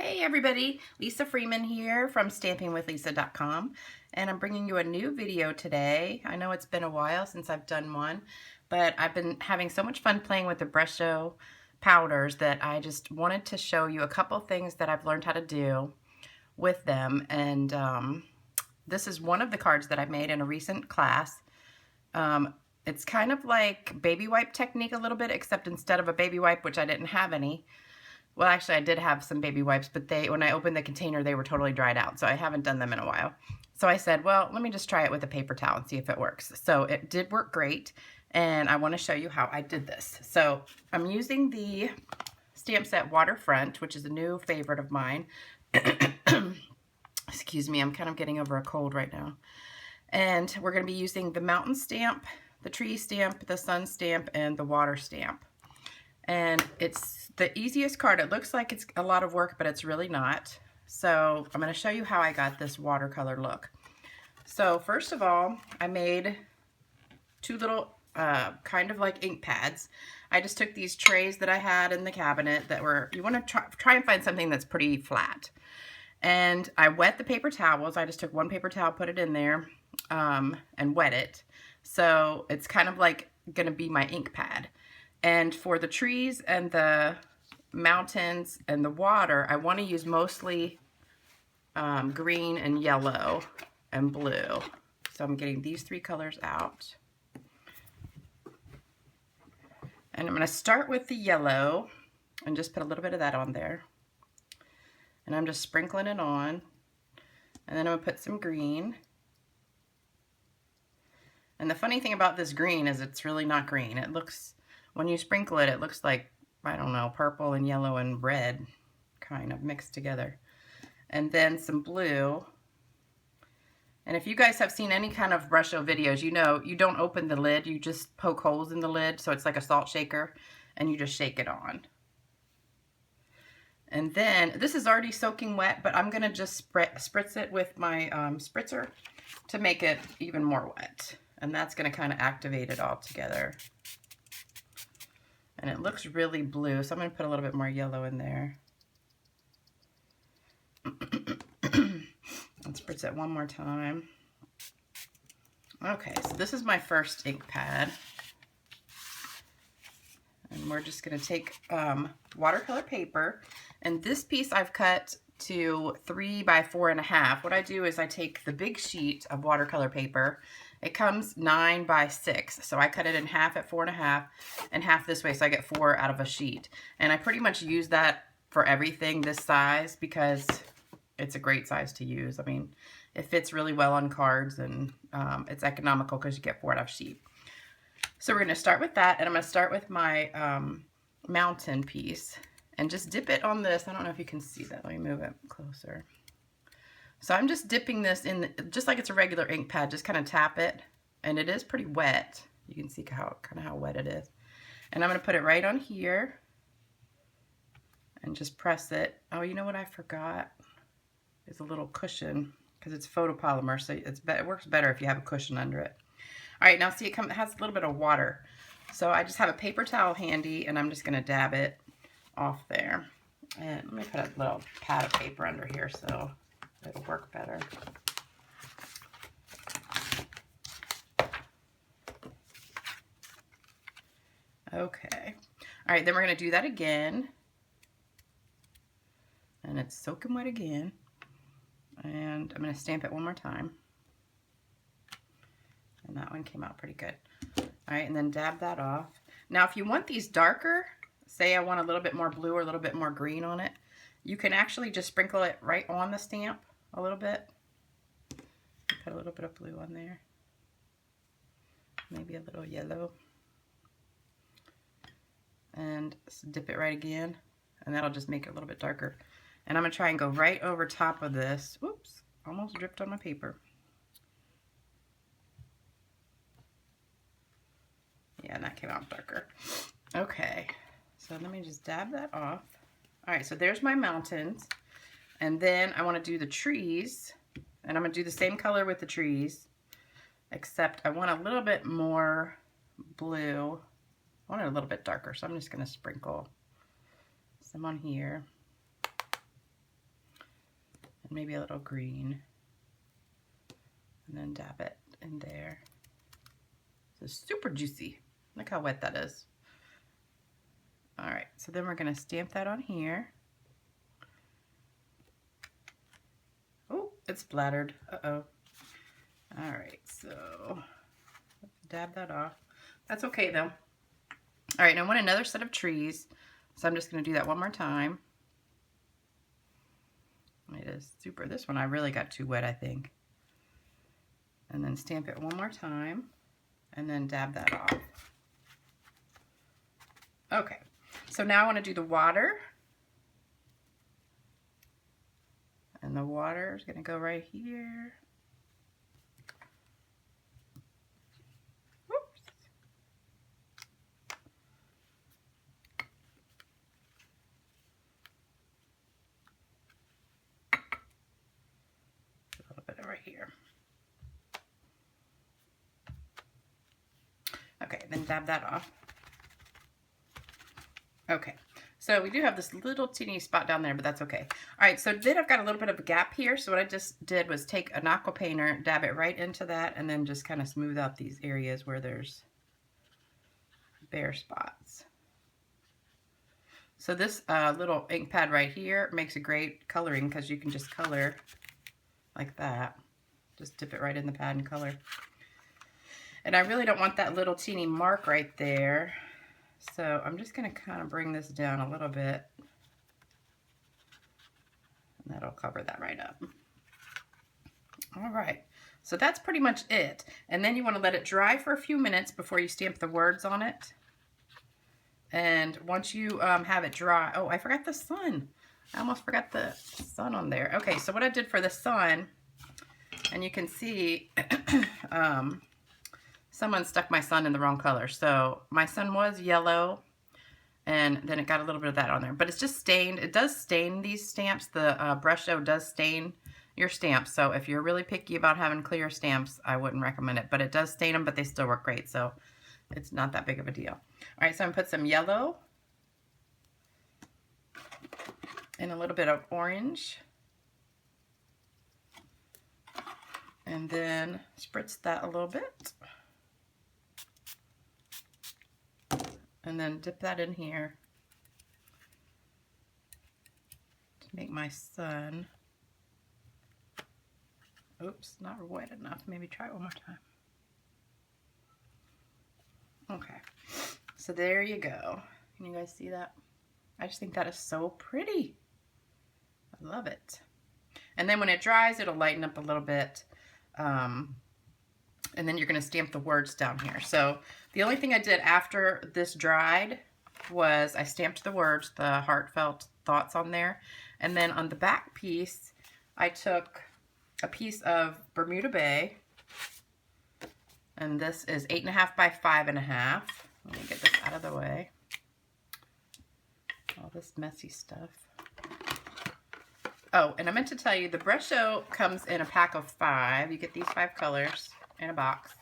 Hey everybody, Lisa Freeman here from stampingwithlisa.com, and I'm bringing you a new video today. I know it's been a while since I've done one, but I've been having so much fun playing with the Brusho powders that I just wanted to show you a couple things that I've learned how to do with them. And this is one of the cards that I made in a recent class. It's kind of like baby wipe technique a little bit, except instead of a baby wipe, which I didn't have any, well, actually, I did have some baby wipes, but when I opened the container, they were totally dried out, so I haven't done them in a while. So I said, well, let me just try it with a paper towel and see if it works. So it did work great, and I want to show you how I did this. So I'm using the stamp set Waterfront, which is a new favorite of mine. Excuse me, I'm kind of getting over a cold right now. And we're going to be using the mountain stamp, the tree stamp, the sun stamp, and the water stamp. And it's the easiest card. It looks like it's a lot of work, but it's really not. So I'm going to show you how I got this watercolor look. So first of all, I made two little kind of like ink pads. I just took these trays that I had in the cabinet that were, you want to try and find something that's pretty flat. And I wet the paper towels. I just took one paper towel, put it in there, and wet it. So it's kind of like going to be my ink pad. And for the trees and the mountains and the water, I want to use mostly green and yellow and blue. So I'm getting these three colors out. And I'm going to start with the yellow and just put a little bit of that on there. And I'm just sprinkling it on. And then I'm going to put some green. And the funny thing about this green is it's really not green. It looks, when you sprinkle it, it looks like, I don't know, purple and yellow and red kind of mixed together. And then some blue. And if you guys have seen any kind of Brusho videos, you know you don't open the lid, you just poke holes in the lid, so it's like a salt shaker, and you just shake it on. And then, this is already soaking wet, but I'm going to just spritz it with my spritzer to make it even more wet. And that's going to kind of activate it all together. And it looks really blue, so I'm going to put a little bit more yellow in there. Let's spritz it one more time. Okay, so this is my first ink pad. And we're just going to take watercolor paper. And this piece I've cut to 3 by 4.5. What I do is I take the big sheet of watercolor paper. It comes 9 by 6, so I cut it in half at 4.5 and half this way, so I get 4 out of a sheet. And I pretty much use that for everything this size because it's a great size to use. I mean, it fits really well on cards, and it's economical because you get 4 out of a sheet. So we're going to start with that, and I'm going to start with my mountain piece and just dip it on this. I don't know if you can see that. Let me move it closer. So I'm just dipping this in, just like it's a regular ink pad, just kind of tap it, and it is pretty wet. You can see kind of how wet it is. And I'm going to put it right on here and just press it. Oh, you know what I forgot? Is a little cushion, because it's photopolymer, so it works better if you have a cushion under it. All right, now see, it has a little bit of water. So I just have a paper towel handy, and I'm just going to dab it off there. And let me put a little pad of paper under here so it'll work better. Okay. All right, then we're going to do that again. And it's soaking wet again. And I'm going to stamp it one more time. And that one came out pretty good. All right, and then dab that off. Now, if you want these darker, say I want a little bit more blue or a little bit more green on it, you can actually just sprinkle it right on the stamp a little bit. Put a little bit of blue on there. Maybe a little yellow. And dip it right again. And that'll just make it a little bit darker. And I'm going to try and go right over top of this. Whoops, almost dripped on my paper. Yeah, and that came out darker. Okay, so let me just dab that off. All right, so there's my mountains. And then I want to do the trees. And I'm going to do the same color with the trees, except I want a little bit more blue. I want it a little bit darker, so I'm just going to sprinkle some on here. and maybe a little green, and then dab it in there. It's super juicy. Look how wet that is. All right, so then we're gonna stamp that on here. Oh, it's splattered. Uh-oh. All right, so dab that off. That's okay though. All right, now I want another set of trees, so I'm just gonna do that one more time. It is super, this one I really got too wet, I think. And then stamp it one more time, and then dab that off. Okay, so now I want to do the water. And the water is going to go right here. Whoops. A little bit right here. Okay, then dab that off. Okay, so we do have this little teeny spot down there, but that's okay. All right, so then I've got a little bit of a gap here. So what I just did was take an aqua painter, dab it right into that, and then just kind of smooth out these areas where there's bare spots. So this little ink pad right here makes a great coloring because you can just color like that. Just dip it right in the pad and color. And I really don't want that little teeny mark right there. So I'm just going to kind of bring this down a little bit. And that'll cover that right up. All right. So that's pretty much it. And then you want to let it dry for a few minutes before you stamp the words on it. And once you have it dry, oh, I forgot the sun. I almost forgot the sun on there. Okay, so what I did for the sun, and you can see someone stuck my sun in the wrong color. So my sun was yellow, and then it got a little bit of that on there. But it's just stained. It does stain these stamps. The Brusho does stain your stamps. So if you're really picky about having clear stamps, I wouldn't recommend it. But it does stain them, but they still work great. So it's not that big of a deal. All right, so I'm going to put some yellow and a little bit of orange. And then spritz that a little bit. And then dip that in here to make my sun. Oops, not wet enough. Maybe try it one more time. Okay, so there you go. Can you guys see that? I just think that is so pretty. I love it. And then when it dries, it'll lighten up a little bit. And then you're going to stamp the words down here. So the only thing I did after this dried was I stamped the words, the heartfelt thoughts on there. And then on the back piece, I took a piece of Bermuda Bay. And this is 8.5 by 5.5. Let me get this out of the way. All this messy stuff. Oh, and I meant to tell you, the Brusho comes in a pack of 5. You get these 5 colors in a box.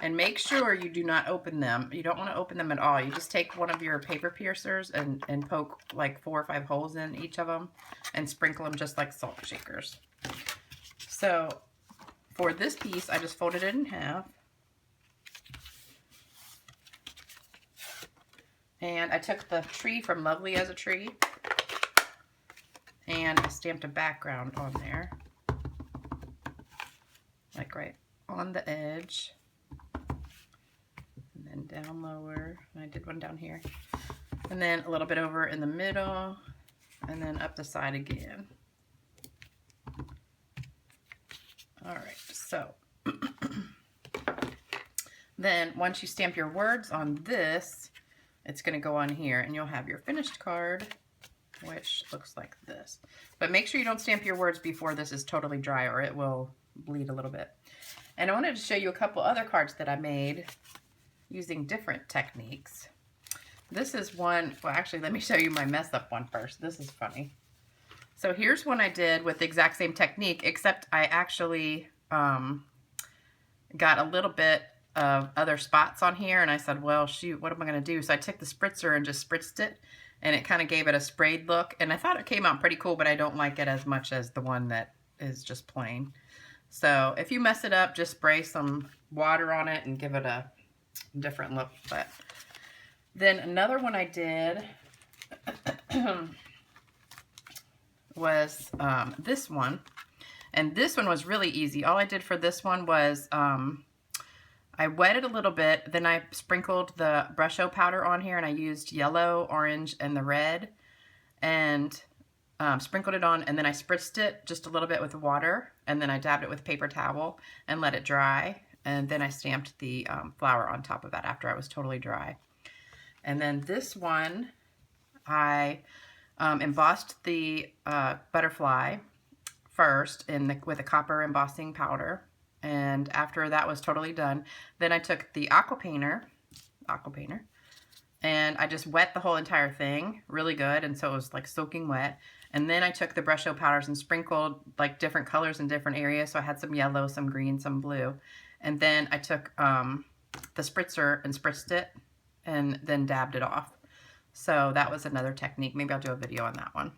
And make sure you do not open them. You don't want to open them at all. You just take one of your paper piercers and poke like 4 or 5 holes in each of them and sprinkle them just like salt shakers. So for this piece, I just folded it in half. And I took the tree from Lovely as a Tree, and I stamped a background on there, like right on the edge, and then down lower, and I did one down here, and then a little bit over in the middle, and then up the side again. All right, so then once you stamp your words on this, it's going to go on here, and you'll have your finished card, which looks like this. But make sure you don't stamp your words before this is totally dry, or it will bleed a little bit. And I wanted to show you a couple other cards that I made using different techniques. This is one, well, actually, let me show you my messed up one first. This is funny. So here's one I did with the exact same technique, except I actually got a little bit of other spots on here, and I said, well, shoot, what am I going to do? So I took the spritzer and just spritzed it, and it kind of gave it a sprayed look, and I thought it came out pretty cool, but I don't like it as much as the one that is just plain. So if you mess it up, just spray some water on it and give it a different look. But then another one I did was this one. And this one was really easy. All I did for this one was I wet it a little bit, then I sprinkled the Brusho powder on here, and I used yellow, orange, and the red, and sprinkled it on, and then I spritzed it just a little bit with water, and then I dabbed it with paper towel and let it dry, and then I stamped the flower on top of that after I was totally dry. And then this one, I embossed the butterfly first with a copper embossing powder, and after that was totally done, then I took the aqua painter, and I just wet the whole entire thing really good, and so it was like soaking wet. And then I took the Brusho powders and sprinkled like different colors in different areas, so I had some yellow, some green, some blue. And then I took the spritzer and spritzed it and then dabbed it off. So that was another technique. Maybe I'll do a video on that one.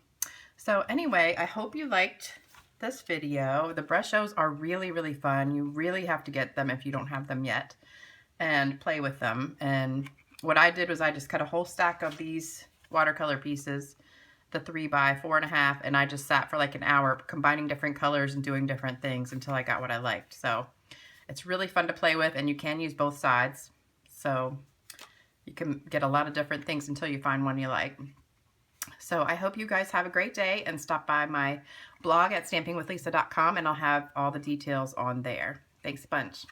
So anyway, I hope you liked this video. The Brushos are really, really fun. You really have to get them if you don't have them yet and play with them. And what I did was I just cut a whole stack of these watercolor pieces, the 3 by 4.5, and I just sat for like an hour combining different colors and doing different things until I got what I liked. So it's really fun to play with, and you can use both sides. So you can get a lot of different things until you find one you like. So I hope you guys have a great day, and stop by my blog at stampingwithlisa.com, and I'll have all the details on there. Thanks a bunch.